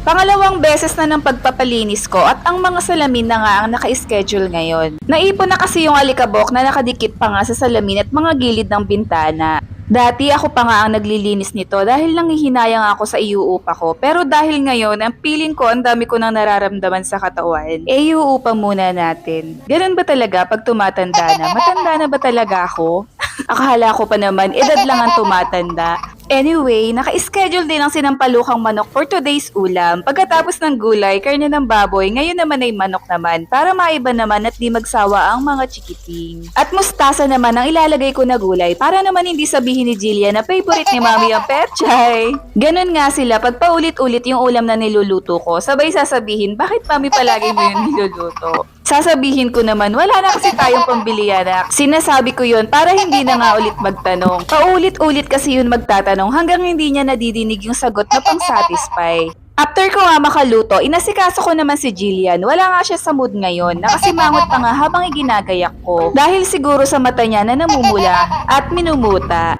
Pangalawang beses na ng pagpapalinis ko at ang mga salamin na nga ang naka-schedule ngayon. Naipon na kasi yung alikabok na nakadikit pa nga sa salamin at mga gilid ng bintana. Dati ako pa nga ang naglilinis nito dahil nanghihinayang ako sa iuupa ko. Pero dahil ngayon, ang feeling ko ang dami ko nang nararamdaman sa katawan. Iuupa muna natin. Ganun ba talaga pag tumatanda na? Matanda na ba talaga ako? Akala ko pa naman, edad lang ang tumatanda. Anyway, naka-schedule din ang sinampalukang manok for today's ulam. Pagkatapos ng gulay, karne ng baboy, ngayon naman ay manok naman para maiba naman at di magsawa ang mga chikiting. At mustasa naman ang ilalagay ko na gulay para naman hindi sabihin ni Jillian na favorite ni Mami ang pechay. Ganon nga sila pag paulit-ulit yung ulam na niluluto ko, sabay sasabihin, bakit Mami palagi mo yung niluluto? Sasabihin ko naman, wala na kasi tayong pambili anak. Sinasabi ko yun para hindi na nga ulit magtanong. Paulit-ulit kasi yun magtatanong hanggang hindi niya nadidinig yung sagot na pang-satisfy. After ko nga makaluto, inasikaso ko naman si Jillian. Wala nga siya sa mood ngayon, nakasimangot pa nga habang iginagayak ko. Dahil siguro sa mata niya na namumula at minumuta.